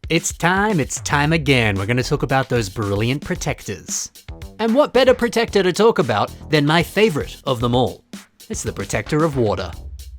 It's time again. We're going to talk about those brilliant protectors. And what better protector to talk about than my favorite of them all? It's the Protector of Water.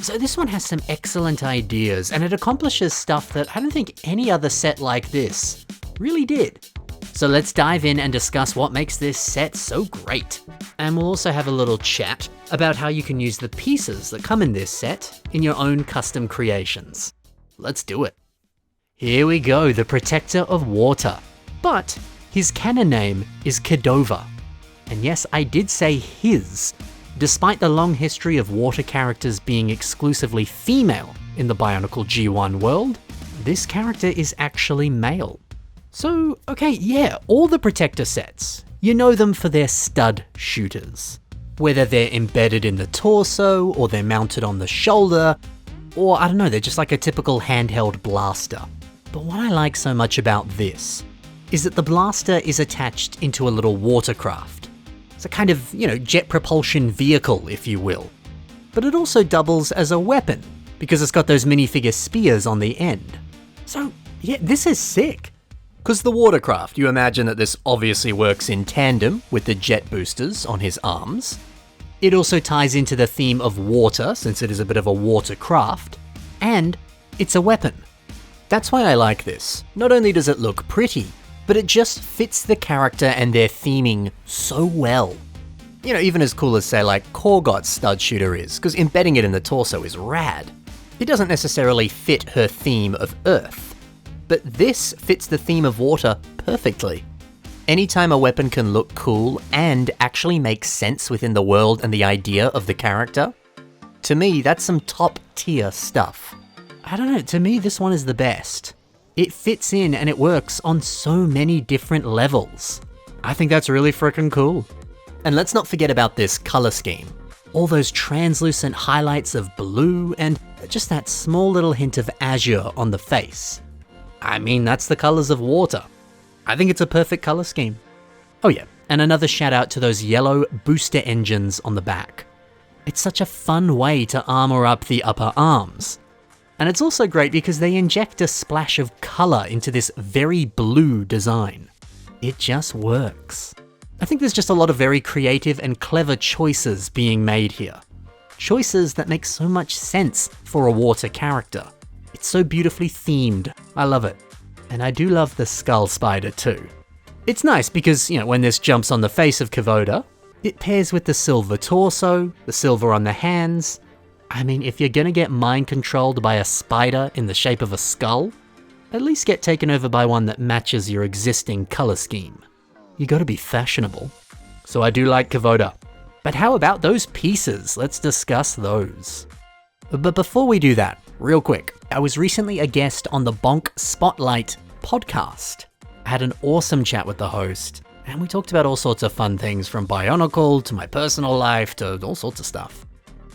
So this one has some excellent ideas, and it accomplishes stuff that I don't think any other set like this really did. So let's dive in and discuss what makes this set so great. And we'll also have a little chat about how you can use the pieces that come in this set in your own custom creations. Let's do it. Here we go, the Protector of Water. But his canon name is Kadova. And yes, I did say his. Despite the long history of water characters being exclusively female in the Bionicle G1 world, this character is actually male. So, okay, yeah, all the Protector sets, you know them for their stud shooters. Whether they're embedded in the torso, or they're mounted on the shoulder, or I don't know, they're just like a typical handheld blaster. But what I like so much about this is that the blaster is attached into a little watercraft. It's a kind of, jet propulsion vehicle, if you will. But it also doubles as a weapon, because it's got those minifigure spears on the end. So, yeah, this is sick. Because the watercraft, you imagine that this obviously works in tandem with the jet boosters on his arms. It also ties into the theme of water, since it is a bit of a watercraft, and it's a weapon. That's why I like this. Not only does it look pretty, but it just fits the character and their theming so well. Even as cool as, say, like Korgot's stud shooter is, because embedding it in the torso is rad. It doesn't necessarily fit her theme of Earth, but this fits the theme of water perfectly. Anytime a weapon can look cool and actually make sense within the world and the idea of the character, to me, that's some top tier stuff. I don't know, to me this one is the best. It fits in and it works on so many different levels. I think that's really freaking cool. And let's not forget about this color scheme. All those translucent highlights of blue and just that small little hint of azure on the face. I mean, that's the colors of water. I think it's a perfect color scheme. Oh yeah, and another shout out to those yellow booster engines on the back. It's such a fun way to armor up the upper arms. And it's also great because they inject a splash of color into this very blue design. It just works. I think there's just a lot of very creative and clever choices being made here. Choices that make so much sense for a water character. It's so beautifully themed. I love it. And I do love the skull spider too. It's nice because, when this jumps on the face of Kadova, it pairs with the silver torso, the silver on the hands. I mean, if you're gonna get mind controlled by a spider in the shape of a skull, at least get taken over by one that matches your existing color scheme. You gotta be fashionable. So I do like Kadova. But how about those pieces? Let's discuss those. But before we do that, real quick, I was recently a guest on the Bonk Spotlight podcast. I had an awesome chat with the host, and we talked about all sorts of fun things from Bionicle to my personal life to all sorts of stuff.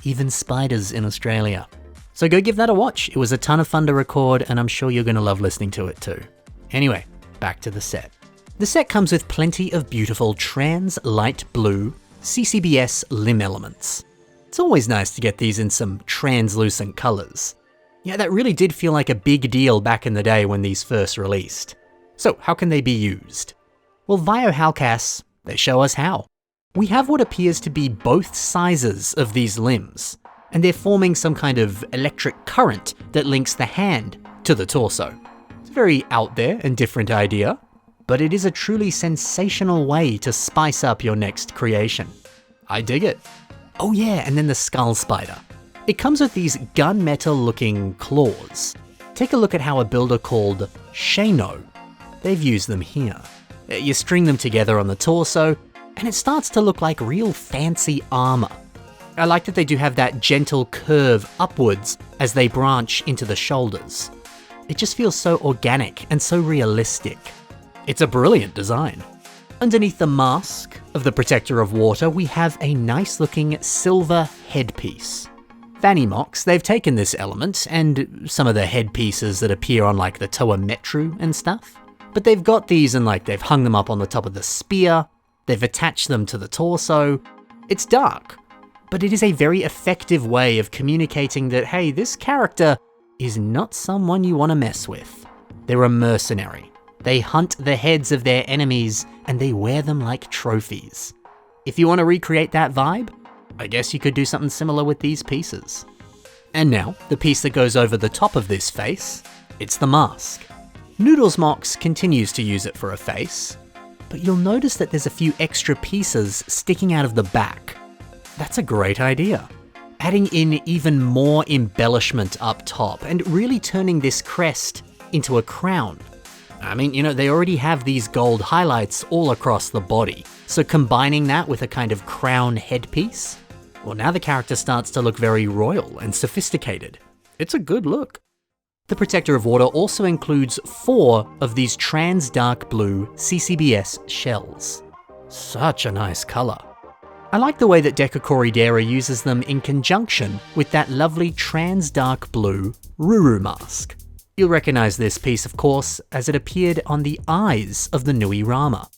Even spiders in Australia. So go give that a watch. It was a ton of fun to record, and I'm sure you're going to love listening to it too. Anyway, back to the set. The set comes with plenty of beautiful trans light blue CCBS limb elements. It's always nice to get these in some translucent colors. Yeah, that really did feel like a big deal back in the day when these first released. So how can they be used? Well, via Halcas, they show us how. We have what appears to be both sizes of these limbs, and they're forming some kind of electric current that links the hand to the torso. It's a very out there and different idea, but it is a truly sensational way to spice up your next creation. I dig it. Oh yeah, and then the skull spider. It comes with these gunmetal looking claws. Take a look at how a builder called Shano, they've used them here. You string them together on the torso, and it starts to look like real fancy armor. I like that they do have that gentle curve upwards as they branch into the shoulders. It just feels so organic and so realistic. It's a brilliant design. Underneath the mask of the Protector of Water, we have a nice looking silver headpiece. Fanny MOCs, they've taken this element and some of the headpieces that appear on like the Toa Metru and stuff, but they've got these and they've hung them up on the top of the spear, they've attached them to the torso. It's dark, but it is a very effective way of communicating that, hey, this character is not someone you want to mess with. They're a mercenary. They hunt the heads of their enemies and they wear them like trophies. If you want to recreate that vibe, I guess you could do something similar with these pieces. And now, the piece that goes over the top of this face, it's the mask. Noodles MOCs continues to use it for a face, but you'll notice that there's a few extra pieces sticking out of the back. That's a great idea. Adding in even more embellishment up top and really turning this crest into a crown. I mean, they already have these gold highlights all across the body, so combining that with a kind of crown headpiece, well, now the character starts to look very royal and sophisticated. It's a good look. The Protector of Water also includes 4 of these trans dark blue CCBS shells. Such a nice color. I like the way that Deca uses them in conjunction with that lovely trans dark blue Ruru mask. You'll recognize this piece, of course, as it appeared on the eyes of the Nui Rama.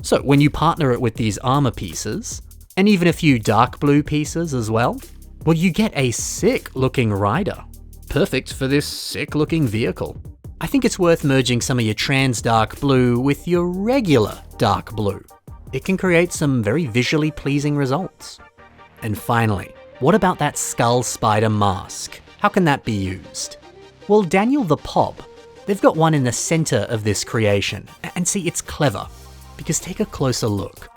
So when you partner it with these armor pieces, and even a few dark blue pieces as well, well, you get a sick looking rider. Perfect for this sick looking vehicle. I think it's worth merging some of your trans dark blue with your regular dark blue. It can create some very visually pleasing results. And finally, what about that skull spider mask? How can that be used? Well, Daniel the Pop, they've got one in the center of this creation. And see, it's clever, because take a closer look.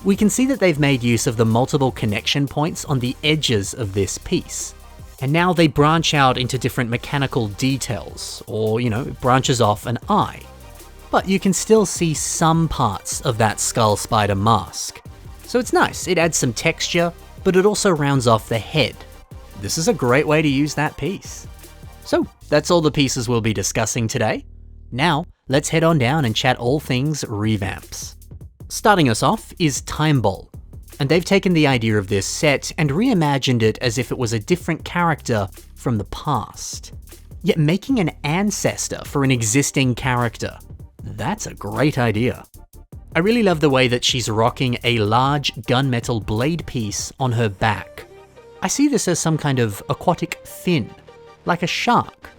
We can see that they've made use of the multiple connection points on the edges of this piece. And now they branch out into different mechanical details, or, it branches off an eye. But you can still see some parts of that skull spider mask. So it's nice, it adds some texture, but it also rounds off the head. This is a great way to use that piece. So that's all the pieces we'll be discussing today. Now, let's head on down and chat all things revamps. Starting us off is Time Ball, and they've taken the idea of this set and reimagined it as if it was a different character from the past. Yet making an ancestor for an existing character, that's a great idea. I really love the way that she's rocking a large gunmetal blade piece on her back. I see this as some kind of aquatic fin, like a shark.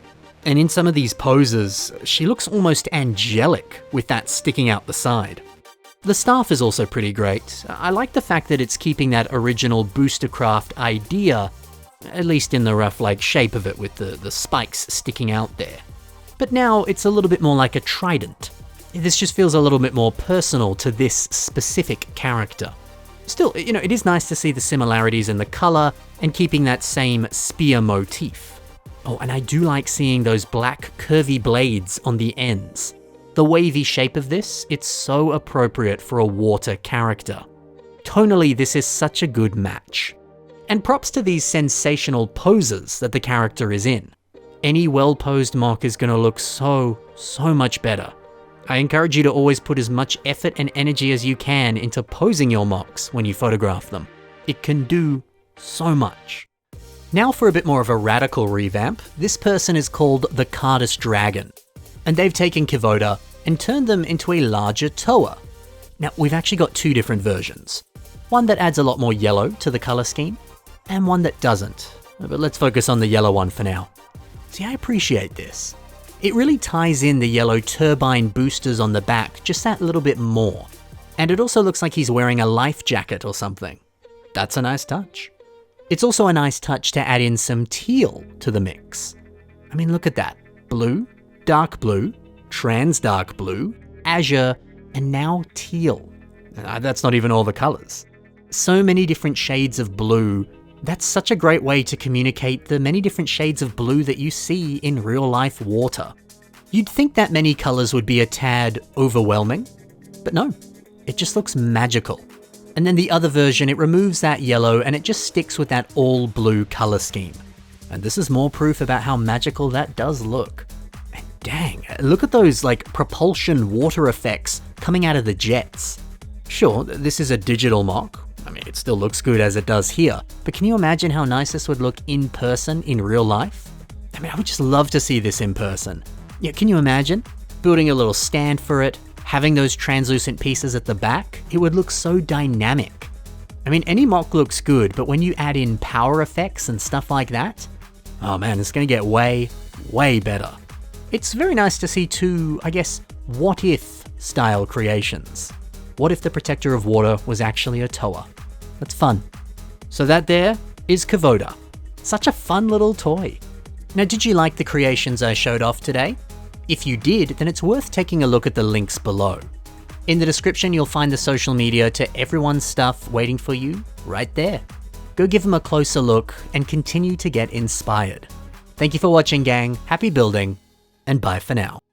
And in some of these poses, she looks almost angelic with that sticking out the side. The staff is also pretty great. I like the fact that it's keeping that original boostercraft idea, at least in the rough shape of it with the spikes sticking out there. But now it's a little bit more like a trident. This just feels a little bit more personal to this specific character. Still, it is nice to see the similarities in the color and keeping that same spear motif. Oh, and I do like seeing those black curvy blades on the ends. The wavy shape of this, it's so appropriate for a water character. Tonally, this is such a good match. And props to these sensational poses that the character is in. Any well-posed MOC is gonna look so much better. I encourage you to always put as much effort and energy as you can into posing your MOCs when you photograph them. It can do so much. Now for a bit more of a radical revamp, this person is called the Cardus Dragon. And they've taken Kadova and turned them into a larger Toa. Now, we've actually got 2 different versions. One that adds a lot more yellow to the color scheme, and one that doesn't. But let's focus on the yellow one for now. See, I appreciate this. It really ties in the yellow turbine boosters on the back just that little bit more. And it also looks like he's wearing a life jacket or something. That's a nice touch. It's also a nice touch to add in some teal to the mix. I mean, look at that. Blue, dark blue, trans dark blue, azure, and now teal. That's not even all the colors. So many different shades of blue. That's such a great way to communicate the many different shades of blue that you see in real life water. You'd think that many colors would be a tad overwhelming, but no, it just looks magical. And then the other version, it removes that yellow and it just sticks with that all blue color scheme. And this is more proof about how magical that does look. And dang, look at those propulsion water effects coming out of the jets. Sure, this is a digital MOC. I mean, it still looks good as it does here, but can you imagine how nice this would look in person in real life? I mean, I would just love to see this in person. Yeah, can you imagine? Building a little stand for it, having those translucent pieces at the back, it would look so dynamic. I mean, any MOC looks good, but when you add in power effects and stuff like that, oh man, it's gonna get way better. It's very nice to see two, I guess, what-if style creations. What if the Protector of Water was actually a Toa? That's fun. So that there is Kadova. Such a fun little toy. Now, did you like the creations I showed off today? If you did, then it's worth taking a look at the links below. In the description, you'll find the social media to everyone's stuff waiting for you right there. Go give them a closer look and continue to get inspired. Thank you for watching, gang. Happy building, and bye for now.